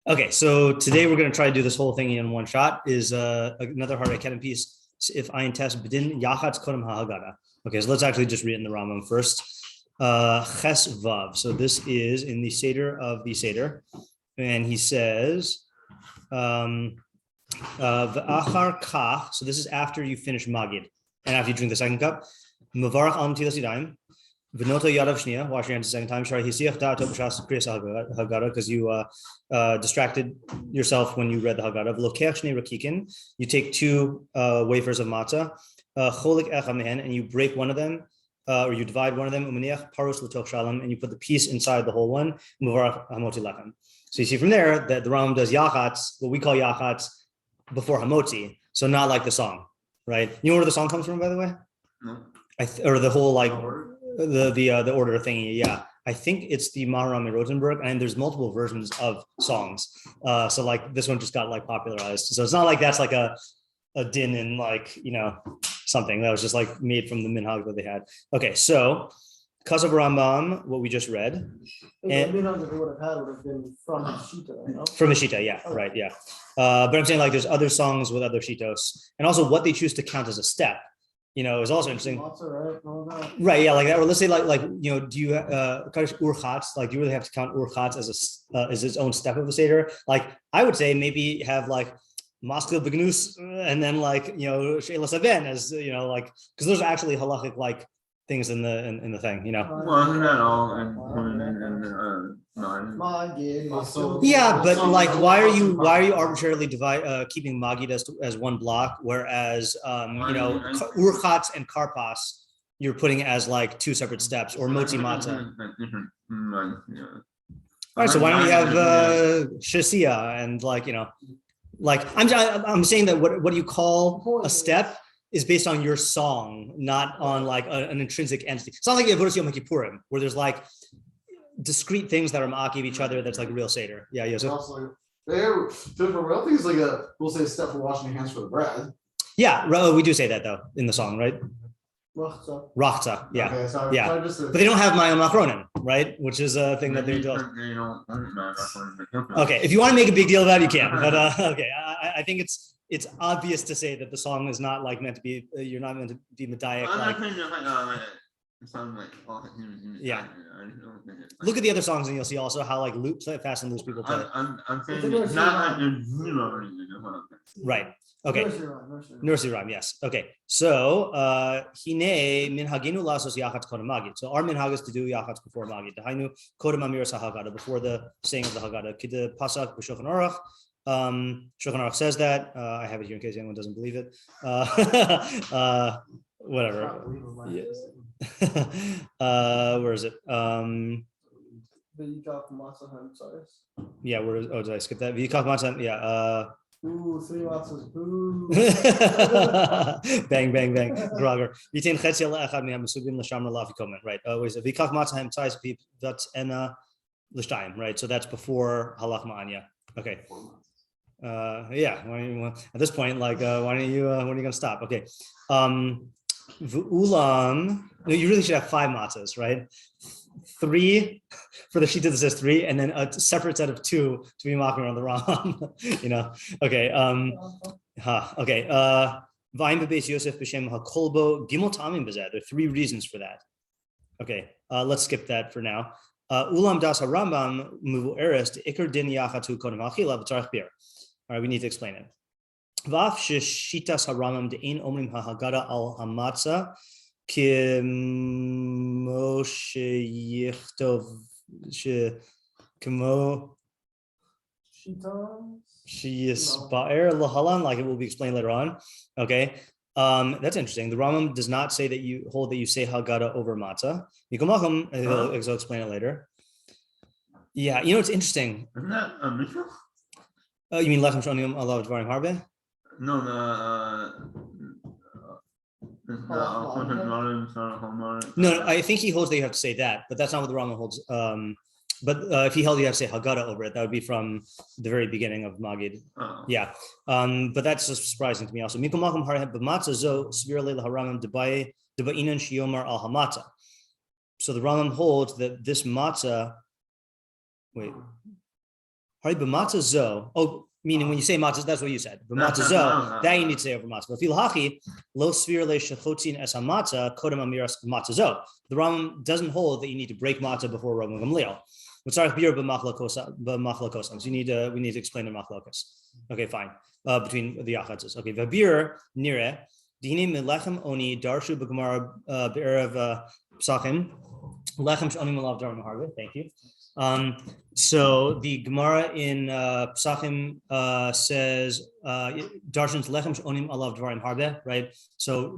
Okay, so today we're going to try to do this whole thing in one shot. Is another Hararei Kedem piece. If I test bedin Yachatz kodem ha'haggadah. Okay, so let's actually just read it in the Rambam first. Ches vav. So this is in the Seder of the Seder, and he says, v'achar kach. So this is after you finish Magid and after you drink the second cup. Mevarach al netilas yadayim. V'noto yadav shniya. Wash your hands the second time. Shari hisiach da'ato b'shas kriyas haggadah, because you distracted yourself when you read the Haggadah. V'lokeach shnei rakikin. You take two wafers of matzah. Cholik echad mehen, and you break one of them. Or you divide one of them, and you put the piece inside the whole one. So you see from there that the Rambam does Yachatz, what we call Yachatz, before hamotzi. So not like the song, right? You know where the song comes from, by the way? No. Or the whole like the order thingy. Yeah, I think it's the Maharam Rosenberg, and there's multiple versions of songs. So like this one just got like popularized. So it's not like that's like a din in like, you know, something that was just like made from the minhag that they had. Okay, so because of Rambam, what we just read, and the minhag that they would have been from the shita, you know? From the shita, yeah, okay. Right, yeah. But I'm saying like there's other songs with other shitos, and also what they choose to count as a step, you know, is also interesting. Right, yeah, like that. Or let's say like you know, do you urchatz? Like, do you really have to count urchatz as its own step of the seder? Like, I would say maybe have like Maskil Begnus, and then like, you know, Sheila Saben, as you know, like, because those are actually halachic like things in the thing, you know. Well, isn't that all in yeah, but like, why are you arbitrarily keeping Magid as one block, whereas you know, urchatz and karpas you're putting as like two separate steps, or motzi matzah. All right, so why don't we have shasiya and like, you know. Like I'm saying that what you call a step is based on your song, not on like an intrinsic entity. It's not like Avodas Yom Kippurim, where there's like discrete things that are ma'akiv each other. That's like real seder. Yeah, yeah. So they're different. I don't think it's like we'll say a step for washing your hands for the bread. Yeah, we do say that though in the song, right? Rachza, yeah, okay, so yeah. But they don't have Mayom Achronim, right? Which is a thing that they do. Okay, if you want to make a big deal of that, you can. But okay, I think it's obvious to say that the song is not like meant to be. You're not meant to be medaic. Yeah. Look at the other songs, and you'll see also how like fast and loose people play. I'm saying it's not like right. Okay. Nursery rhyme, yes. Okay. So hine minhaginu lasos Yachatz kodem Magid. So our minhag is to do Yachatz before Magid. Dahainu kodem amiras ha'haggadah, before the saying of the Haggadah. Kid Pesach b'shulchan Orach. Shulchan Orach says that. I have it here in case anyone doesn't believe it. Whatever. Where is it? Yeah, where is? Oh, did I skip that? V'yikach matzah. Yeah. Ooh, 3 matzahs. Ooh. Bang, bang, bang. Groger. Yitin chetzia le'echad mi'hamasubim l'sham l'lav comment. Right. Always. V'yikach matzah hem tzais that's ena l'shtayim. Right. So that's before halach ma'anya. Okay. Yeah. At this point, like, when are you going to stop? Okay. V'ulam. No, you really should have 5 matzahs, right? 3 for the shita that says 3, and then a separate set of 2 to be mocking around the Ram. You know. Okay. Okay. V'ayim bebeis Yosef b'shem hakolbo gimel tamim b'zeh. There are 3 reasons for that. Okay. Let's skip that for now. Ulam das harambam muvu eres to ikar din yachatu kodem achila b'tzarich bir. All right, we need to explain it. V'af sheshitas harambam de'ein omrim ha'haggadah al hamatzah kimo sheyichtov kimo sheyisba'er lahalan, like it will be explained later on. Okay, that's interesting. The Rambam does not say that you hold that you say Haggadah over matzah. Yikomacham, he'll explain it later. Yeah, you know it's interesting. Isn't that a mitzvah? You mean lechem shonim alav dvarim harbe? No, No, I think he holds that you have to say that, but that's not what the Rambam holds. But if he held you have to say Haggadah over it, that would be from the very beginning of Magid. Oh. Yeah. But that's just surprising to me also. So the Rambam holds that this matzah, wait. Hararei b'matza zo. Oh, meaning when you say matzah, that's what you said. B'matza zo, that you need to say over matzah. But fil hachi lo svir le shechotzin es hamatzah kodem amiras matzah zo. The Rambam doesn't hold that you need to break matzah before Rambam Gamliel. So we need to explain the machlokos. Okay, fine. Between the Yachatzes. Okay, v'bir nire dini melechem oni darshu b'gemara be'erev psachim lechem sh'onim alav darim harbe. Thank you. So the Gemara in Pesachim says Darshan's lechem sh'onim alav dvarim harbe, right? So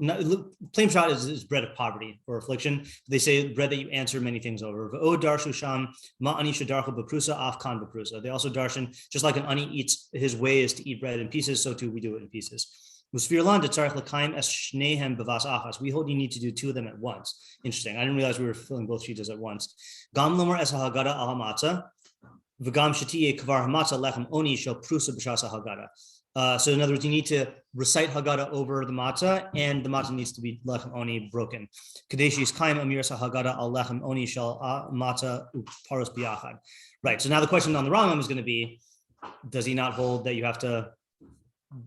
plain shot is bread of poverty or affliction. They say bread that you answer many things over. V'o darshu sham ma'ani shedarchu b'prusa afkan b'prusa. They also darshan, just like an ani eats, his way is to eat bread in pieces, so too we do it in pieces. We hold you need to do two of them at once. Interesting. I didn't realize we were filling both sheets at once. Gam lomer es hagada al matzah, v'gam shetiye kvar matzah lechem oni shel prusa b'shas hagada. So in other words, you need to recite hagada over the matzah, and the matzah needs to be lechem oni broken. Kadeshi is kaim amir hagada al lechem oni shel matzah uparos biyachad. Right. So now the question on the Rambam is going to be: does he not hold that you have to?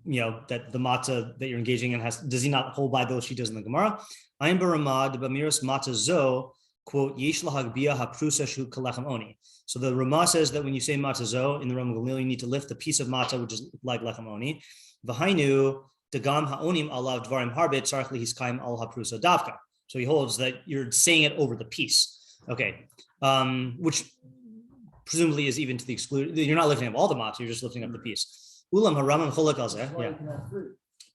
That the matzah that you're engaging in does he not hold by those she does in the Gemara? I'm baramad bamiras matzah zo, quote, yesh lahagbia haprusa shu kalechem oni. So the Ramah says that when you say matzah zo in the Rambam Gamliel, you need to lift the piece of matzah, which is like lechem oni. V'hainu degam ha'onim alav dvarim harbe tzarich lihiskaim al haprusa davka. So he holds that you're saying it over the piece. Okay. Which presumably is even to the exclude. You're not lifting up all the matzah, you're just lifting up the piece. Ulam haramam cholak al zeh, yeah.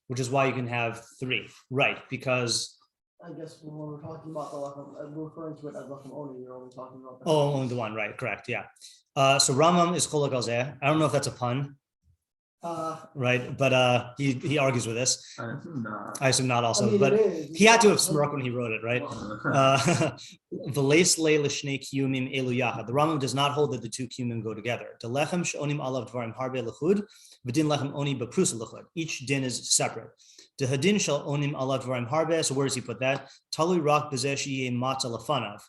Which is why you can have three, right? Because I guess when we're talking about the lechem, we're referring to it as lechem only. You're only talking about. Only the one, right? Correct, yeah. So Rambam is cholak al zeh. I don't know if that's a pun. Right, but he argues with this. I assume not also, I mean, but he had to have smirked when he wrote it, right? The Rambam does not hold that the two kiyumim go together. The lechem she'onim alav dvarim harbe lechud, v'din lechem oni b'prusa lechud. Each din is separate. The hadin shel onim alav dvarim harbe. So where does he put that? Talui rak b'zeh sheyeh matzah lefanav.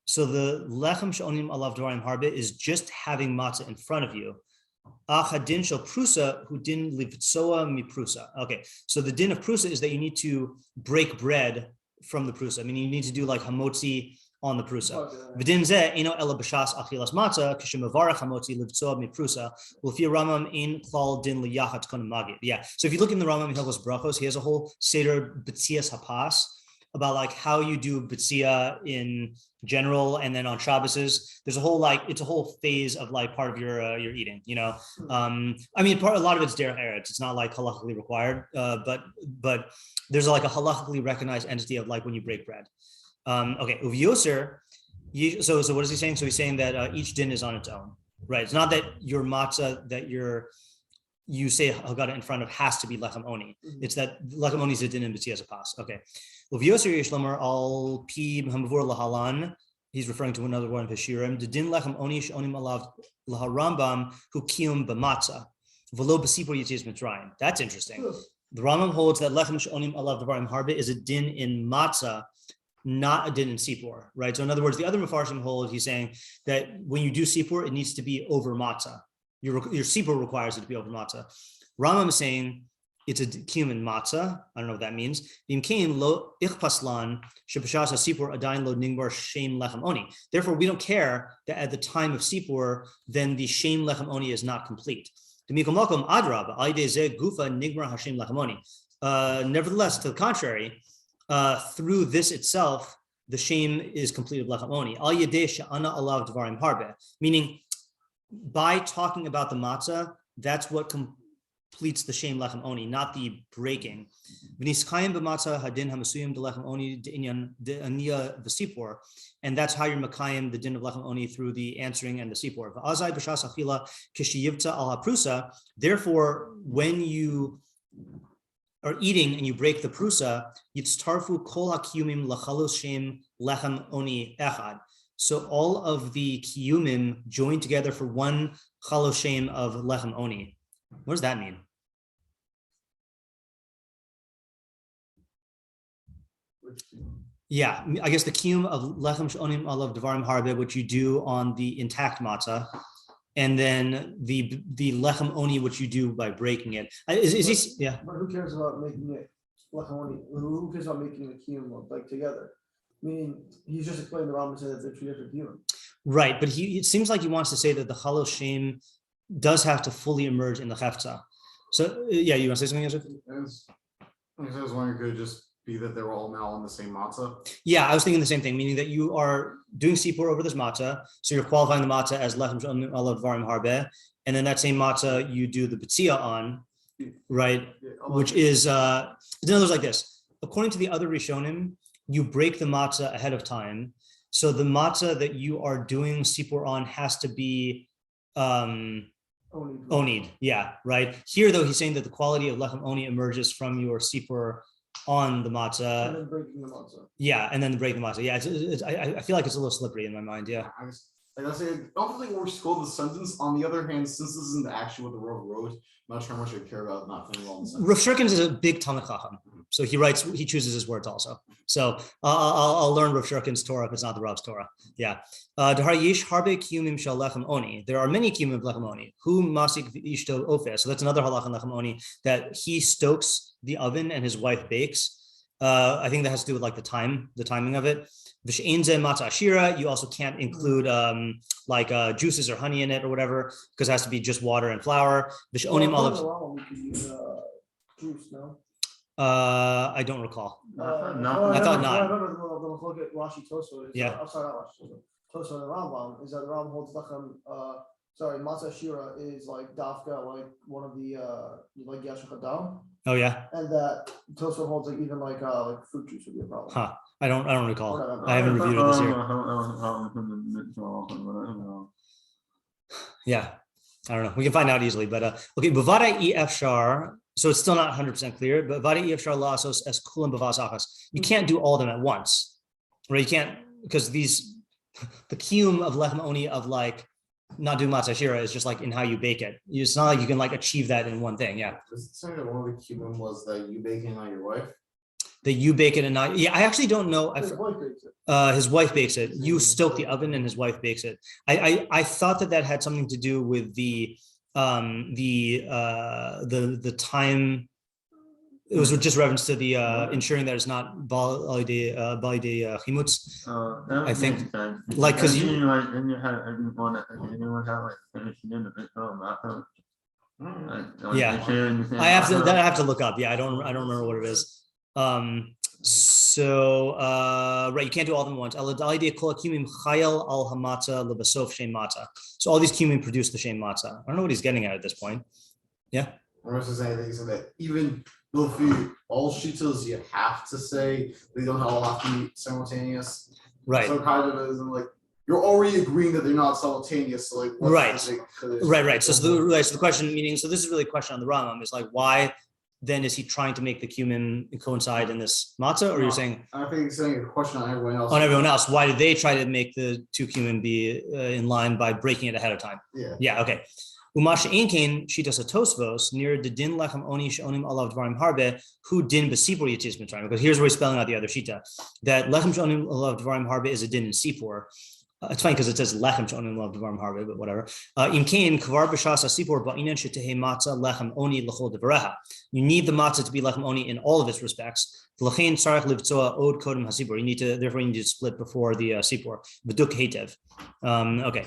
So the lechem she'onim alav dvarim harbe is just having matzah in front of you. Achadin shel prusa who din livtsoa mi prusa. Okay, so the din of prusa is that you need to break bread from the prusa. I mean, you need to do like hamotzi on the prusa. V'din zeh eno ela b'shas achilas matzah k'shemavarach hamotzi livtsoa mi prusa. L'fi Rambam ein klal din liyachatz kon magid. Yeah. So if you look in the Rambam in Hilchos brachos, he has a whole seder b'tzias hapas about like how you do b'tzia in general, and then on Shabbos there's a whole it's a whole phase of like part of your eating. I mean, a lot of it's derech eretz. It's not like halachically required, but there's like a halachically recognized entity of like when you break bread. Okay, uvyoser. So what is he saying? So he's saying that each din is on its own, right? It's not that your matzah that you say haggadah in front of has to be lechem oni. It's that lechem oni is a din in b'tzias hapas. Okay. Uvyoser yishlamar al pi hamavur lahalan. He's referring to another one of his shirim. The din lechem oni she'onim alav laharambam hu kiyum b'matzah v'lo b'sipor yitzias mitzrayim. That's interesting. The Rambam holds that lechem she'onim alav dvarim harbe is a din in matzah, not a din in sipor, right? So in other words, the other mefarshim hold, he's saying that when you do sipor, it needs to be over matzah. Your sipor requires it to be over matzah. Rambam is saying it's a kiyum in matzah. I don't know what that means. Therefore, we don't care that at the time of sipor, then the shem lechem oni is not complete. Nevertheless, to the contrary, through this itself, the shem is complete of lechem oni. Al yedei she'ana alav dvarim harbe, meaning by talking about the matzah, that's what completes the shem lechem oni, not the breaking. And that's how you're makayim the din of lechem oni through the answering and the sipor. Therefore, when you are eating and you break the prusa, yitztarfu kol hakiyumim lachalos shem lechem oni echad. So all of the kiyumim join together for one chalos shem of lechem oni. What does that mean? Yeah, I guess the kiyum of lechem she'onim alav dvarim harbe, which you do on the intact matzah, and then the lechem oni, which you do by breaking it. Is he? Yeah. But who cares about making it lechem oni? Who cares about making the kiyum like together? Meaning, he's just explaining the Rambam said that they're two different kiyum. Right, but it seems like he wants to say that the halal shem does have to fully emerge in the hefza. So yeah, you want to say something, Yosef? I was wondering, could it just be that they were all now on the same matzah? Yeah, I was thinking the same thing, meaning that you are doing sipur over this matzah, so you're qualifying the matzah as lechem she'omim alav dvarim harbeh, and then that same matzah you do the betzia on, right? Which is in other words like this. According to the other Rishonim, you break the matzah ahead of time, so the matzah that you are doing sipur on has to be onid, yeah, right. Here though, he's saying that the quality of lechem oni emerges from your sipur on the matzah. And then breaking the matzah. Yeah, and then breaking the matzah. Yeah, I feel like it's a little slippery in my mind. Yeah. I don't think we're scolded the sentence. On the other hand, since this isn't actually what the Rav wrote, I'm not sure how much I care about not thinking well in the sentence. Rav Shurkin is a big Talmid Chacham, so he chooses his words also. So I'll learn Rav Shurkin's Torah if it's not the Rav's Torah. Yeah. There are many kiyumim of lechem oni. Who masik ishto ofeh. So that's another halach in lechem oni, that he stokes the oven and his wife bakes. I think that has to do with like the timing of it. You also can't include juices or honey in it or whatever, because it has to be just water and flour. We could use juice, no? I don't recall. No, I thought not. I remember the look at Rashi Tosfos. Yeah. I'm sorry, not Rashi Tosfos. Tosfos and Rambam is that the Rambam holds lechem. Matzah shira is like dafka, like one of the like yashach adam. Oh yeah. And that Tosfos holds like even like fruit juice would be a problem. Huh. I don't recall. I haven't reviewed it this year. Yeah. I don't know. We can find out easily, but okay. B'vadai efshar. So it's still not 100% clear. But b'vadai efshar lasos es kulam b'vas achas. You can't do all of them at once, right? You can't, because the kiyum of lechem oni of like not doing matzah shira is just like in how you bake it. It's not like you can like achieve that in one thing. Yeah. Does it say that one of the kiyum was that you bake it and not your wife? That you bake it and not, yeah, I actually don't know. His wife bakes it. His wife bakes it. You stoke the oven and his wife bakes it. I thought that had something to do with the time. It was just reference to the ensuring that it's not balide chimutz. I think, like, because you. Yeah, I have to look up. Yeah, I don't remember what it is. Right, you can't do all of them at once. So all these kiyumim produce the shem matzah. I don't know what he's getting at this point. Yeah. I was just saying so that even though for all shitas you have to say they don't all have to be simultaneous. Right. So kind of is like you're already agreeing that they're not simultaneous. So like right. So the question, meaning, so this is really a question on the Rambam, is like, why then is he trying to make the kiyumim coincide in this matzah, or you're saying? I think he's saying a question on everyone else. On everyone else, why did they try to make the two kiyumim be in line by breaking it ahead of time? Yeah. Yeah. Okay. Umash einkein shitas atosvos near the din lechem oni she'onim alav dvarim harbe who din besipur yitzis mitzrayim, because here's where he's spelling out the other shita, that lechem she'onim alav dvarim harbe is a din in sipur. It's fine because it says lechem she'onim alav dvarim harbe, but whatever. Imkein kvar b'shas asipur ba'inen shetehe matzah lechem oni l'chol devareha. You need the matzah to be lechem oni in all of its respects. L'chein tzarich livtzoa od kodem hasipur. You need to split before the sipur. V'duk heitev. Okay.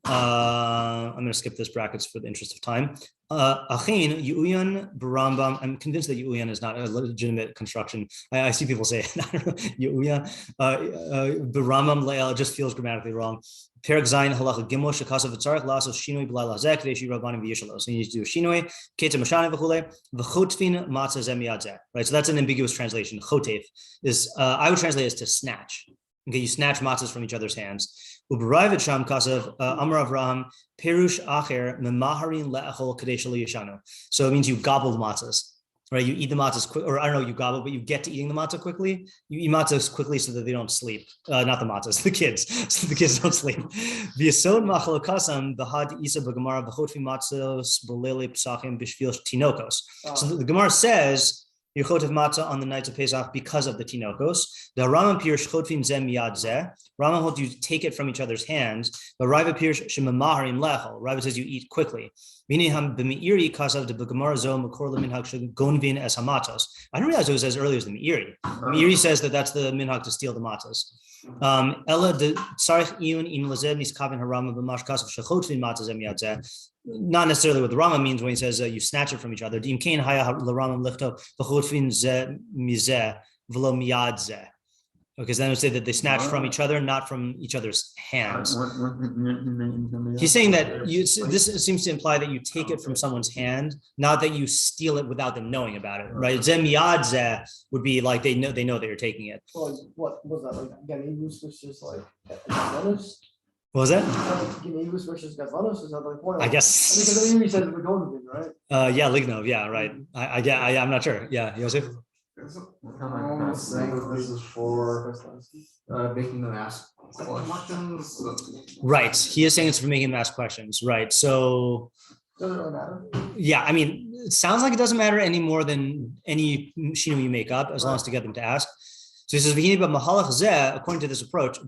I'm going to skip this brackets for the interest of time. Achin Yuyan Rambam. I'm convinced that Yuyan is not a legitimate construction. I see people say it. Yuyan. Rambam Le'el just feels grammatically wrong. Perek Zayin Halacha Gimel Shekasav V'Tzarech Lasos Shinoi B'Lai Lazek Deshi Rabbanim V'Yishalos. So you need to do Shinoi Keta Mashane V'Chule V'Chotvin Matzah Zem Yadzeh. Right. So that's an ambiguous translation. Chotev is I would translate it as to snatch. Okay, you snatch matzahs from each other's hands. U'b'rayvet sham kasav Amar Avraham Perush Acher Memaharin Le'achol Kadesh Yashanu. So it means you gobble the matzahs, right? You eat the matzahs quick, or I don't know, you gobble, but you get to eating the matzah quickly. You eat matzahs quickly so that they don't sleep. Not the matzahs, the kids, so the kids don't sleep. V'yasod machalokasam b'had isa b'gemara b'chotfi matzahs b'lele p'sachim b'shvil tinokos. So the Gemara says Yechotev matzah on the nights of Pesach because of the tinokos. The Rambam Pirush chodfin zeh miyad zeh. Rambam holds you take it from each other's hands. But Rava Pirush shemamaharim lechol. Rava says you eat quickly. Meaning ham b'meiri kasav de b'gemara zo makor leminhag gonvin es hamatos. I didn't realize it was as early as the meiri. Meiri says that that's the minhag to steal the matzos. Ella de sarich iyun in lazed niskavin harama b'mash kasav shechodfin matzah zeh miyad zeh. Not necessarily what the Rambam means when he says you snatch it from each other. Okay, because then it would say that they snatch from each other, not from each other's hands. He's saying that this seems to imply that you take it from someone's hand, not that you steal it without them knowing about it, right? Zemiyadze would be like they know that you're taking it. Well, what was that like? Ganevus, which is like honest. What was that? Ganevus versus Gazvanos, is that like one? I guess. I mean, you said Lignov, right? Yeah, Lignov. Yeah, right. I'm not sure. Yeah, Yosef. I'm saying that this is for making them ask questions. Right. He is saying it's for making them ask questions. Right. So. Does it really matter? Yeah, I mean, it sounds like it doesn't matter any more than any shinui you make up, as long as to get them to ask. So he says, according to this approach, so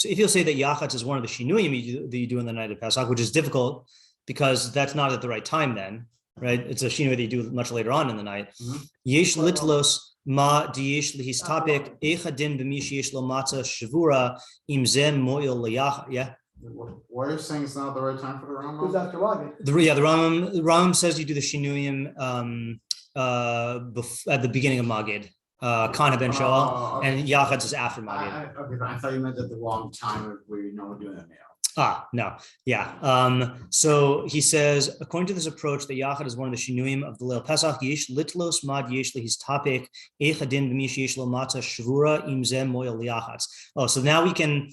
if you'll say that Yachatz is one of the shinuyim that you do on the night of Pesach, which is difficult because that's not at the right time then, right? It's a shinui that you do much later on in the night. Yesh litlos ma diyesh lihis topic echadin b'mish yesh lo matzah shavura im zeh mo'il liyach. Yeah. Why are you saying it's not the right time for the Rambam? Because after Magid. The Rambam says you do the shinuyim at the beginning of Magid, Kana ben Shoal, and Yachatz is after Magid. Okay, but I thought you meant at the wrong time where you know we're doing that now. No, yeah. So he says, according to this approach, that Yachatz is one of the shinuyim of the Leil Pesach. Yesh litlos mad yesh his topic echadin b'mish yesh lo matzah shvura im zeh mo'il liyachatz. Oh, so now we can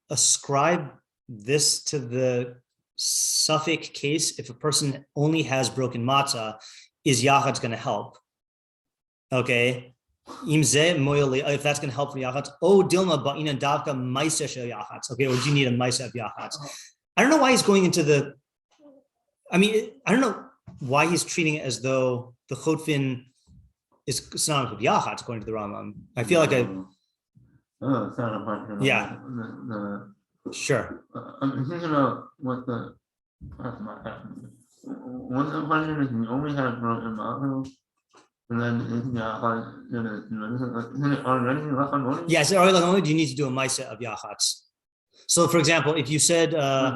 ascribe this to the suffix case if a person only has broken matzah. Is Yachatz going to help? Okay. If that's going to help for Yachatz. Oh, Dilma ba'ina davka maisa shel Yachatz. Okay, or do you need a maisa of Yachatz? I don't know why he's going into the. I mean, I don't know why he's treating it as though the chotfin is synonymous with Yachatz, according to the Rambam. I feel like yeah. Sure. I'm thinking about what the. One question is you only have broken matzah, and then already yeah, so already do you need to do a maisa of Yachatz? So, for example, if you said, I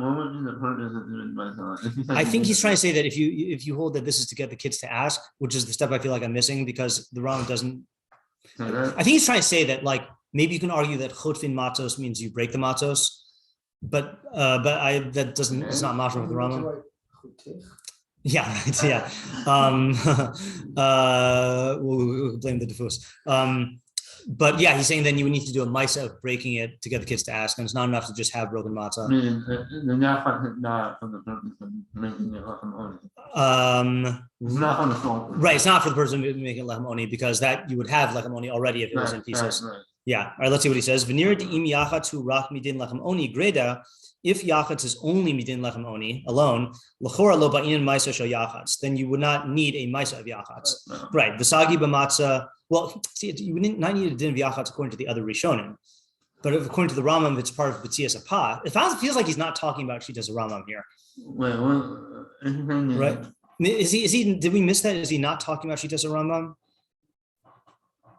think he's trying to say that if you hold that this is to get the kids to ask, which is the step I feel like I'm missing because the Rambam doesn't. I think he's trying to say that like maybe you can argue that chotfin matzos means you break the matzos, but that doesn't. It's not mashma with the Rambam. Yeah, right. Yeah. We'll blame the diffuse. But yeah, he's saying then you would need to do a maisa of breaking it to get the kids to ask, and it's not enough to just have broken matzah. Right, it's not for the person making lechem oni because that you would have lechem oni already if it was in pieces. Right. Yeah. All right, let's see what he says. V'nir de'im yachatz hu rak midin lechem oni greda. If Yachatz is only midin lechem oni alone, l'chora lo ba'inin maisa shel Yachatz, then you would not need a maisa of Yachatz. Right. V'sagi b'matzah. Well, see, you would not need a din of Yachatz according to the other Rishonim, but according to the Rambam, it's part of B'tzias Apah. It feels like he's not talking about Shitas Rambam here. Right? Is he? Did we miss that? Is he not talking about Shitas Rambam?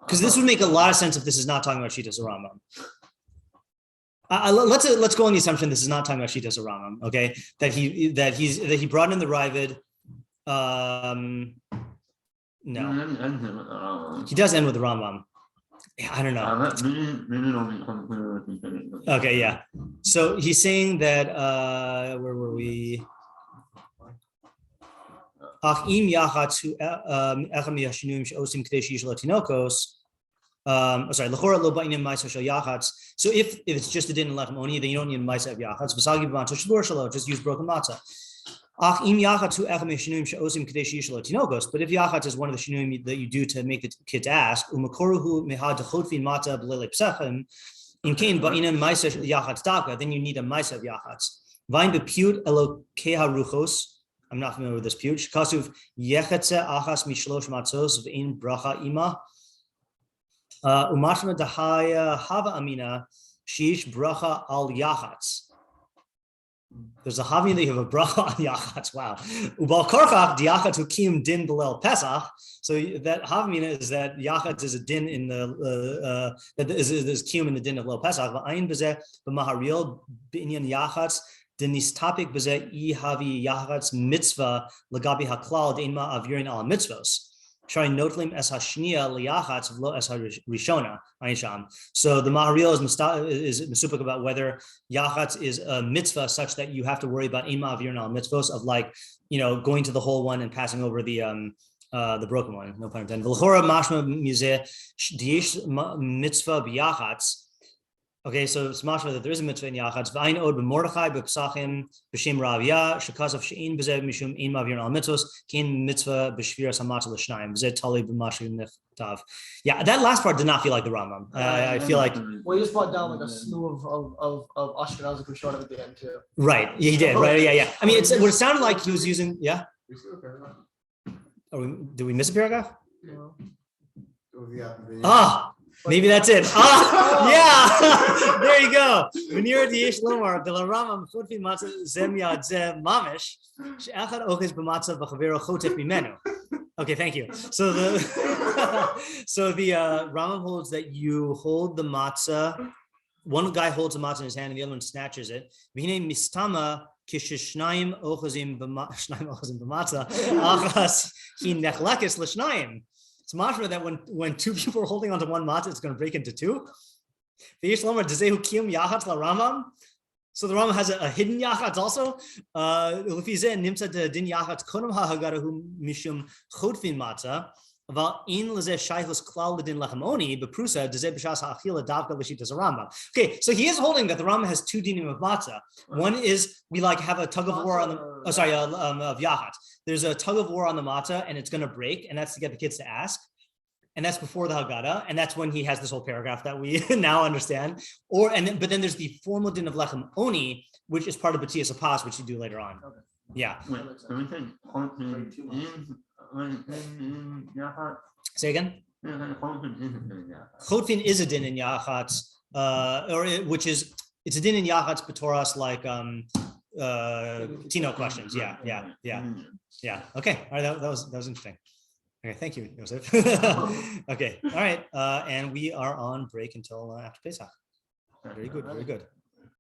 Because this would make a lot of sense if this is not talking about Shitas Rambam. Let's go on the assumption this is not talking about Shitas Rambam. Okay, that he brought in the Ravid. No, he does end with the Rambam. I don't know. Okay, yeah. So he's saying that where were we? Sorry, l'chora lo ba'inim ma'aser shel Yachatz. So if it's just a din in lechem oni, then you don't need a ma'aser of Yachatz. V'sagi b'matzah shvur shelo, just use broken matzah. Ach im Yachatz hu echem shinuyim she'osim k'dei sheyishlo tinokos. But if Yachatz is one of the shinuyim that you do to make the kids ask, u'makoruhu mehad dechotfin matzah b'lelei pesachim, in kain ba'inim ma'aser Yachatz daka, then you need a ma'aser of Yachatz. V'ayin b'piyut elo keha ruchos. I'm not familiar with this piyut. Shekasuv Yachatz achas mishlosh matzos v'in bracha ima. Umashma dahaya hava amina shish bracha al Yachatz. There's a havamina that you have a bracha on Yachatz. Wow. Ubal korchach Yachatz hukim din belel Pesach. So that havamina is that Yachatz is a din in the that is kiyum in the din of Lel Pesach. V'ayin b'zeh b'maharil b'inyan Yachatz denis tapik b'zeh I havi Yachatz mitzvah lagabi haklal de'inma avirin al mitzvos. Shari notlim es hashniya liyachatz v'lo es harishona ayisham. So the Maharil is mesupik about whether Yachatz is a mitzvah such that you have to worry about ima avirin al mitzvos of like, going to the whole one and passing over the broken one. No pun intended. V'lchora mashma mizeh diyesh mitzvah b'Yachatz. Okay, so it's mashma that there is a mitzvah in Yachatz. V'ayin od b'mordechai b'psachim b'shem Ravya shekasav she'in b'zeh mishum ein ma'avirin al mitzvos kein mitzvah b'shviras hamatzah l'shnayim b'zeh tali b'mashim nechtav. Yeah, that last part did not feel like the Rambam. I feel like well, you just brought down like a slew of Ashkenazic Rishonim at the end too. Right, he did. Right, yeah. I mean, what it sounded like he was using. Yeah. Did we miss a paragraph? No. Maybe that's it. Yeah. There you go. V'nira diyesh lomar de la Rambam chutfin matzah zem yad zem mamish she'achad oches b'matzah v'chavero chotef mimenu. Okay, thank you. So the Rambam holds that you hold the matzah. One guy holds the matzah in his hand, and the other one snatches it. V'hinei mistama kishishnayim ochazim b'matzah achas hi nechlekes l'shnayim. It's mashma that when two people are holding onto one matzah, it's going to break into two. So the Rambam has a hidden Yachatz also. Okay, so he is holding that the Rambam has two dinim of matzah. One is we have a tug of war on the of Yachatz. There's a tug of war on the matzah and it's going to break, and that's to get the kids to ask. And that's before the Haggadah, and that's when he has this whole paragraph that we now understand. But then there's the formal din of lechem oni, which is part of B'tiyas Apas, which you do later on. Okay. Yeah. Say again. Chotfin is a din in Yachatz, which is it's a din in Yachatz b'toras like Tino questions. Yeah. Okay. All right. That was interesting. Okay. Thank you, Yosef. Okay. All right. And we are on break until after Pesach. Very good.